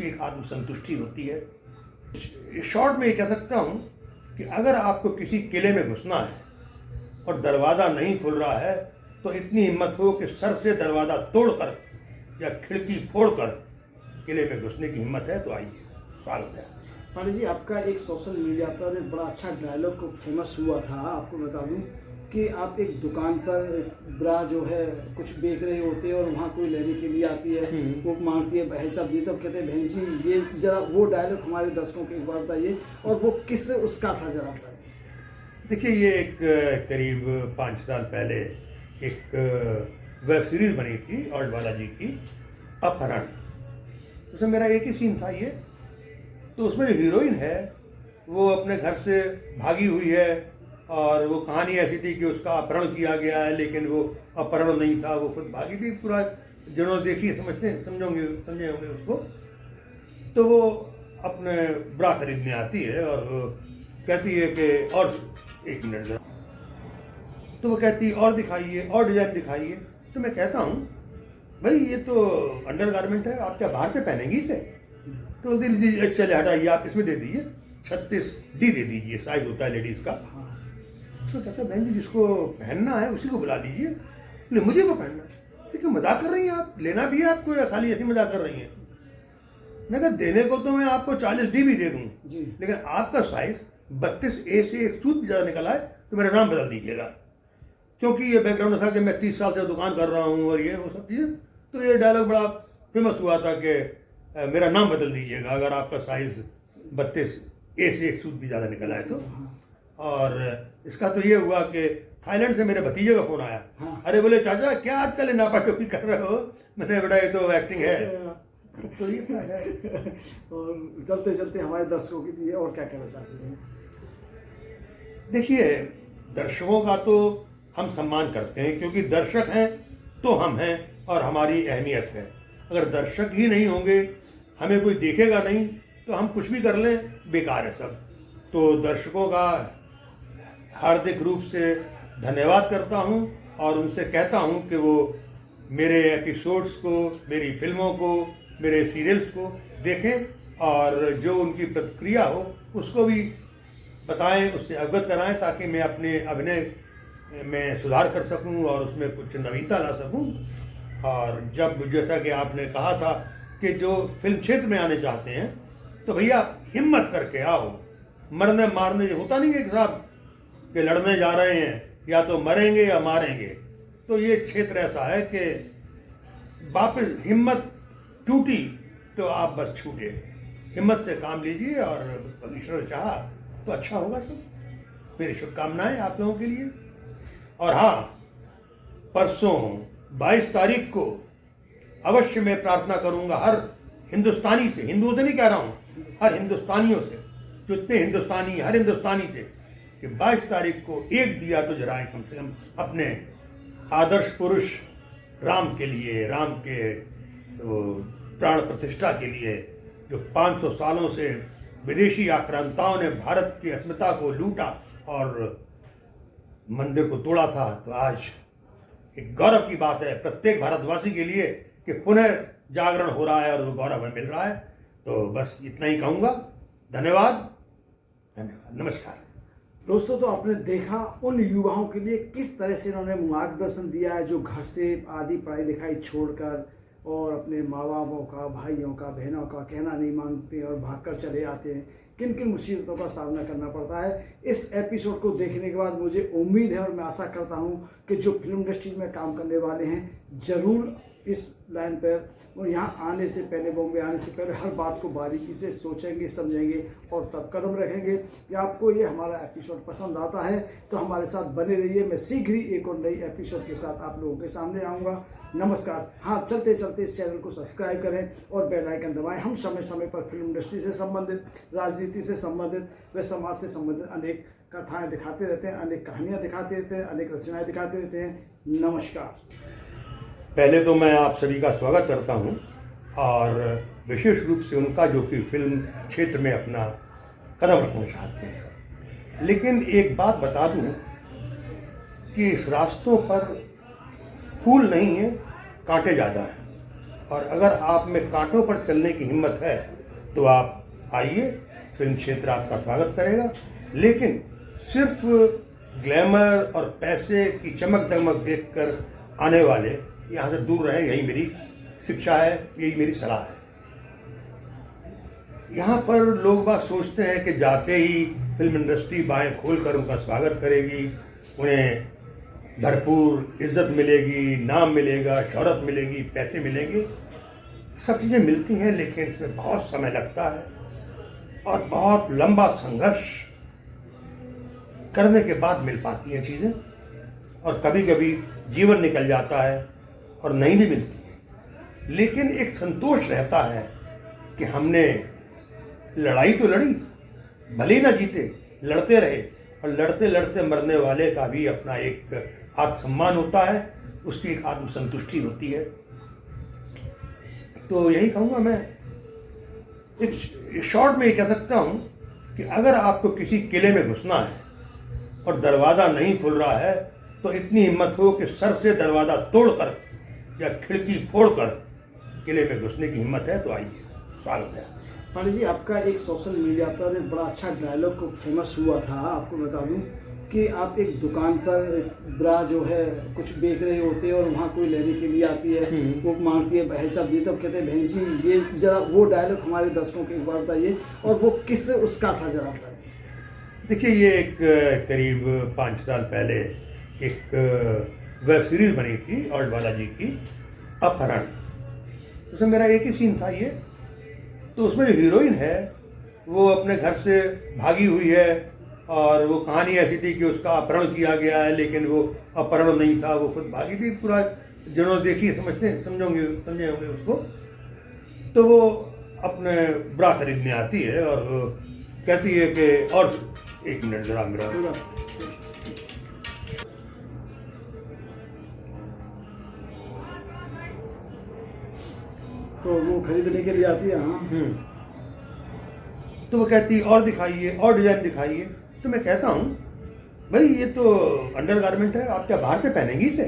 उसकी एक आत्मसंतुष्टि होती है। शॉर्ट में ये कह सकता हूँ कि अगर आपको किसी किले में घुसना है और दरवाज़ा नहीं खुल रहा है तो इतनी हिम्मत हो कि सर से दरवाज़ा तोड़कर या खिड़की फोड़कर किले में घुसने की हिम्मत है तो आइए, स्वागत है। पांडे जी, आपका एक सोशल मीडिया पर एक बड़ा अच्छा डायलॉग फेमस हुआ था। आपको बता दूं कि आप एक दुकान पर ब्रा जो है कुछ बेच रहे होते हैं और वहाँ कोई लेने के लिए आती है, वो मांगती है भाई साहब दी, तो कहते हैं बहन जी ये जरा वो डायलॉग हमारे दर्शकों को एक बार बताइए और वो किस उसका था, जरा बताइए। देखिए, ये एक करीब 5 साल पहले एक वेब सीरीज बनी थी ऑल्ड बालाजी की, अपहरण। उसमें मेरा एक ही सीन था ये। तो उसमें जो हीरोइन है वो अपने घर से भागी हुई है और वो कहानी ऐसी थी कि उसका अपहरण किया गया है, लेकिन वो अपहरण नहीं था, वो खुद भागी थी। पूरा जिन्होंने देखी समझे होंगे उसको। तो वो अपने ब्रा खरीदने आती है और वो कहती है कि और 1 मिनट जरा। तो वो कहती है और दिखाइए, और डिजाइन दिखाइए। तो मैं कहता हूँ भाई ये तो अंडर गारमेंट है, आप क्या बाहर से पहनेंगी इसे? तो दे दीजिए, चले हटाइए, आप इसमें दे दीजिए 36D दे दीजिए, साइज होता है लेडीज का। तो कहता है बहन जी जिसको पहनना है उसी को बुला लीजिए। नहीं, मुझे को पहनना है। देखिए मजाक कर रही हैं आप, लेना भी है आपको या खाली ऐसी मजाक कर रही हैं? मैं कहा देने को तो मैं आपको 40D भी दे दूँ, लेकिन आपका साइज 32A से एक सूट ज़्यादा निकला है तो मेरा नाम बदल दीजिएगा। क्योंकि ये बैकग्राउंड था कि मैं 30 साल से दुकान कर रहा हूँ और ये वो सब चीज़ें। तो ये डायलॉग बड़ा फेमस हुआ था कि मेरा नाम बदल दीजिएगा अगर आपका साइज 32A से एक सूट भी ज़्यादा निकला है तो। और इसका तो ये हुआ कि थाईलैंड से मेरे भतीजे का फ़ोन आया। अरे बोले चाचा क्या आजकल नापा टोपी कर रहे हो? मैंने बेटा ये तो एक्टिंग है। तो ये क्या है। और चलते चलते हमारे दर्शकों के लिए और क्या कहना चाहते हैं? देखिए, दर्शकों का तो हम सम्मान करते हैं क्योंकि दर्शक हैं तो हम हैं और हमारी अहमियत है। अगर दर्शक ही नहीं होंगे, हमें कोई देखेगा नहीं, तो हम कुछ भी कर लें बेकार है सब। तो दर्शकों का हार्दिक रूप से धन्यवाद करता हूं और उनसे कहता हूं कि वो मेरे एपिसोड्स को, मेरी फिल्मों को, मेरे सीरियल्स को देखें और जो उनकी प्रतिक्रिया हो उसको भी बताएं, उससे अवगत कराएं ताकि मैं अपने अभिनय में सुधार कर सकूं और उसमें कुछ नवीनता ला सकूं। और जब जैसा कि आपने कहा था कि जो फिल्म क्षेत्र में आने चाहते हैं तो भैया हिम्मत करके आओ। मरने मारने होता नहीं है कि साहब कि लड़ने जा रहे हैं या तो मरेंगे या मारेंगे। तो ये क्षेत्र ऐसा है कि वापस हिम्मत टूटी तो आप बस छूटे। हिम्मत से काम लीजिए और ईश्वर चाहा तो अच्छा होगा सब। मेरी शुभकामनाएं आप लोगों के लिए। और हाँ, परसों 22 तारीख को अवश्य मैं प्रार्थना करूंगा हर हिंदुस्तानी से, हिंदुओं से नहीं कह रहा हूँ, हर हिंदुस्तानियों से, जो इतने हिंदुस्तानी, हर हिंदुस्तानी से कि 22 तारीख को एक दिया तो जलाएं कम से कम अपने आदर्श पुरुष राम के लिए, राम के प्राण प्रतिष्ठा के लिए, जो 500 सालों से विदेशी आक्रांताओं ने भारत की अस्मिता को लूटा और मंदिर को तोड़ा था। तो आज एक गौरव की बात है प्रत्येक भारतवासी के लिए कि पुनः जागरण हो रहा है और वो गौरव हमें मिल रहा है। तो बस इतना ही कहूँगा। धन्यवाद, नमस्कार। दोस्तों, तो आपने देखा उन युवाओं के लिए किस तरह से इन्होंने मार्गदर्शन दिया है जो घर से आदि पढ़ाई लिखाई छोड़कर और अपने माँ बापों का, भाइयों का, बहनों का कहना नहीं मानते और भागकर चले आते हैं। किन किन मुसीबतों का सामना करना पड़ता है। इस एपिसोड को देखने के बाद मुझे उम्मीद है और मैं आशा करता हूं कि जो फिल्म इंडस्ट्री में काम करने वाले हैं ज़रूर इस लाइन पर और यहाँ आने से पहले, बॉम्बे आने से पहले हर बात को बारीकी से सोचेंगे, समझेंगे और तब कदम रखेंगे। कि आपको ये हमारा एपिसोड पसंद आता है तो हमारे साथ बने रहिए। मैं शीघ्र ही एक और नई एपिसोड के साथ आप लोगों के सामने आऊँगा। नमस्कार। हाँ, चलते चलते इस चैनल को सब्सक्राइब करें और बेल आइकन दबाएं। हम समय समय पर फिल्म इंडस्ट्री से संबंधित, राजनीति से संबंधित व समाज से संबंधित अनेक कथाएं दिखाते रहते हैं, अनेक कहानियां दिखाते रहते हैं, अनेक रचनाएं दिखाते रहते हैं। नमस्कार। पहले तो मैं आप सभी का स्वागत करता हूं और विशेष रूप से उनका जो कि फिल्म क्षेत्र में अपना कदम रखना चाहते हैं। लेकिन एक बात बता दूं कि इस रास्तों पर फूल नहीं है, कांटे ज़्यादा हैं और अगर आप में कांटों पर चलने की हिम्मत है तो आप आइए, फिल्म क्षेत्र आपका स्वागत करेगा। लेकिन सिर्फ ग्लैमर और पैसे की चमक दमक देखकर आने वाले यहाँ से दूर रहें, यही मेरी शिक्षा है, यही मेरी सलाह है। यहाँ पर लोग बात सोचते हैं कि जाते ही फिल्म इंडस्ट्री बाएं खोलकर उनका स्वागत करेगी, उन्हें भरपूर इज्जत मिलेगी, नाम मिलेगा, शोहरत मिलेगी, पैसे मिलेंगे। सब चीज़ें मिलती हैं, लेकिन इसमें बहुत समय लगता है और बहुत लंबा संघर्ष करने के बाद मिल पाती हैं चीज़ें। और कभी कभी जीवन निकल जाता है और नहीं भी मिलती है, लेकिन एक संतोष रहता है कि हमने लड़ाई तो लड़ी, भले ही ना जीते, लड़ते रहे। और लड़ते लड़ते मरने वाले का भी अपना एक आत्मसम्मान होता है, उसकी एक आत्मसंतुष्टि होती है। तो यही कहूँगा मैं, एक शॉर्ट में ये कह सकता हूँ कि अगर आपको किसी किले में घुसना है और दरवाज़ा नहीं खुल रहा है तो इतनी हिम्मत हो कि सर से दरवाज़ा तोड़कर या खिड़की फोड़कर किले में घुसने की हिम्मत है तो आइए, स्वागत है। पांडे जी, आपका एक सोशल मीडिया पर एक बड़ा अच्छा डायलॉग फेमस हुआ था। आपको बता दूं कि आप एक दुकान पर ब्रा जो है कुछ बेच रहे होते हैं और वहाँ कोई लेने के लिए आती है, वो मांगती है भाई साहब ये, तो कहते हैं बहन जी ये जरा वो डायलॉग हमारे दर्शकों को एक बार बताइए, और वो किस उसका था जरा बताइए। देखिए, ये एक करीब 5 साल पहले एक वेब सीरीज बनी थी ऑल्ड बालाजी की, अपहरण। उसमें मेरा एक ही सीन था ये। तो उसमें जो हीरोइन है वो अपने घर से भागी हुई है और वो कहानी ऐसी थी कि उसका अपहरण किया गया है, लेकिन वो अपहरण नहीं था, वो खुद भागी थी। पूरा जिन्होंने देखी समझे होंगे उसको। तो वो अपने ब्रा खरीदने आती है और कहती है कि और 1 मिनट जरा मेरा। तो वो खरीदने के लिए आती है। हाँ। तो वो कहती है और दिखाइए, और डिजाइन दिखाइए। तो मैं कहता हूँ भाई ये तो अंडर गारमेंट है, आप क्या बाहर से पहनेंगी इसे?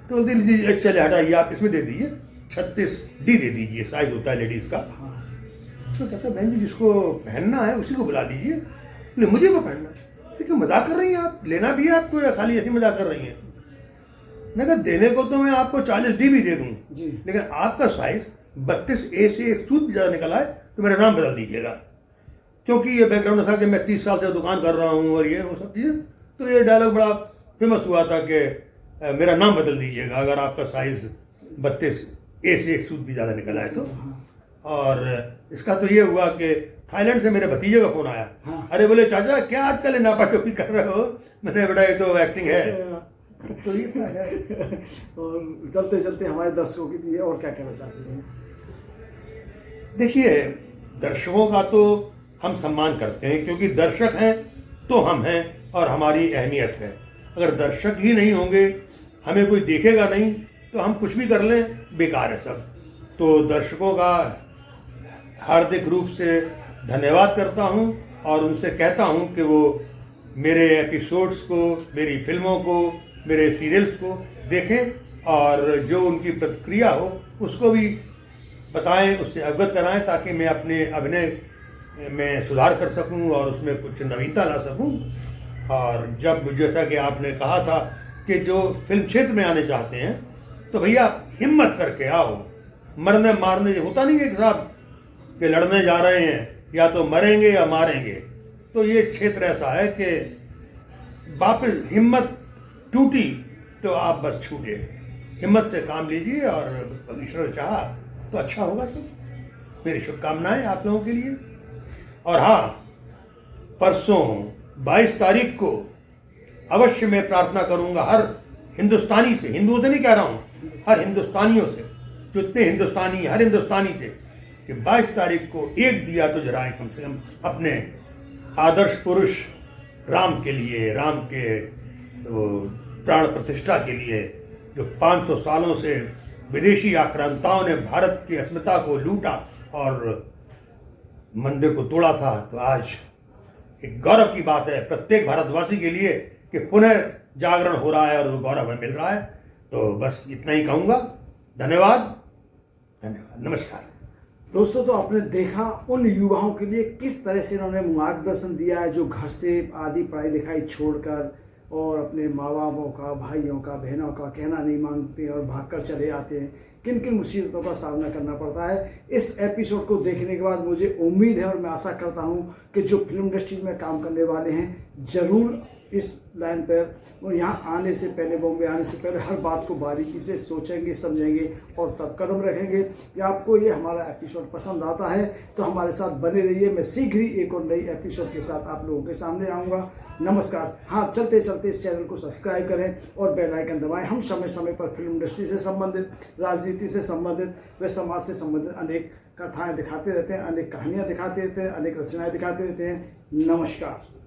तो दे दीजिए, चले हटाइए, आप इसमें दे दीजिए 36D दे दीजिए, साइज होता है लेडीज का। तो कहता है बहन जी जिसको पहनना है उसी को बुला लीजिए। नहीं, मुझे को पहनना है। तो क्यों मजाक कर रही हैं आप? लेना भी है आपको या खाली ऐसी मजाक कर रही हैं? मैं कहा देने को तो मैं आपको 40D भी दे दूँ, लेकिन आपका साइज 32A से एक सूट ज़्यादा निकला है तो मेरा नाम बदल दीजिएगा। क्योंकि ये बैकग्राउंड था कि मैं 30 साल से दुकान कर रहा हूँ और ये वो सब चीज़ें। तो ये डायलॉग बड़ा फेमस हुआ था कि मेरा नाम बदल दीजिएगा अगर आपका साइज 32A से एक सूट भी ज़्यादा निकला है तो। और इसका तो ये हुआ कि थाईलैंड से मेरे भतीजे का फ़ोन आया। अरे बोले चाचा क्या आजकल नापा टोपी कर रहे हो? मैंने बेटा ये तो एक्टिंग है। तो ये था है। और चलते चलते हमारे दर्शकों के लिए और क्या कहना चाहते हैं? देखिए, दर्शकों का तो हम सम्मान करते हैं, क्योंकि दर्शक हैं तो हम हैं और हमारी अहमियत है। अगर दर्शक ही नहीं होंगे, हमें कोई देखेगा नहीं, तो हम कुछ भी कर लें बेकार है सब। तो दर्शकों का हार्दिक रूप से धन्यवाद करता हूं और उनसे कहता हूं कि वो मेरे एपिसोड्स को, मेरी फिल्मों को, मेरे सीरियल्स को देखें और जो उनकी प्रतिक्रिया हो उसको भी बताएं, उससे अवगत कराएं, ताकि मैं अपने अभिनय में सुधार कर सकूं और उसमें कुछ नवीनता ला सकूं। और जब जैसा कि आपने कहा था कि जो फिल्म क्षेत्र में आने चाहते हैं तो भैया हिम्मत करके आओ। मरने मारने होता नहीं है कि साहब कि लड़ने जा रहे हैं या तो मरेंगे या मारेंगे। तो ये क्षेत्र ऐसा है कि वापस हिम्मत टूटी तो आप बस छूटे। हिम्मत से काम लीजिए और ईश्वर चाहा तो अच्छा होगा सब। मेरी शुभकामनाएं आप लोगों के लिए। और हाँ, परसों 22 तारीख को अवश्य मैं प्रार्थना करूंगा हर हिंदुस्तानी से, हिंदुओं से नहीं कह रहा हूं, हर हिंदुस्तानियों से, जितने हिंदुस्तानी, हर हिंदुस्तानी से, कि 22 तारीख को एक दिया तो जलाएं कम से कम अपने आदर्श पुरुष राम के लिए, राम के प्राण प्रतिष्ठा के लिए, जो 500 सालों से विदेशी आक्रांताओं ने भारत की अस्मिता को लूटा और मंदिर को तोड़ा था। तो आज एक गौरव की बात है प्रत्येक भारतवासी के लिए कि पुनः जागरण हो रहा है और वो गौरव हमें मिल रहा है। तो बस इतना ही कहूँगा। धन्यवाद। धन्यवाद, नमस्कार। दोस्तों, तो आपने देखा उन युवाओं के लिए किस तरह से इन्होंने मार्गदर्शन दिया है जो घर से आधी पढ़ाई लिखाई छोड़कर और अपने माँ बापों का, भाइयों का, बहनों का कहना नहीं मानते और भागकर चले आते हैं। किन किन मुसीबतों का सामना करना पड़ता है। इस एपिसोड को देखने के बाद मुझे उम्मीद है और मैं आशा करता हूँ कि जो फिल्म इंडस्ट्री में काम करने वाले हैं ज़रूर इस लाइन पर और यहाँ आने से पहले, बॉम्बे आने से पहले हर बात को बारीकी से सोचेंगे, समझेंगे और तब कदम रखेंगे। कि आपको ये हमारा एपिसोड पसंद आता है तो हमारे साथ बने रहिए। मैं शीघ्र ही एक और नई एपिसोड के साथ आप लोगों के सामने आऊँगा। नमस्कार। हाँ, चलते चलते इस चैनल को सब्सक्राइब करें और बेल आइकन दबाएं। हम समय समय पर फिल्म इंडस्ट्री से संबंधित, राजनीति से संबंधित व समाज से संबंधित अनेक कथाएँ दिखाते रहते हैं, अनेक कहानियाँ दिखाते रहते हैं, अनेक रचनाएँ दिखाते रहते हैं। नमस्कार।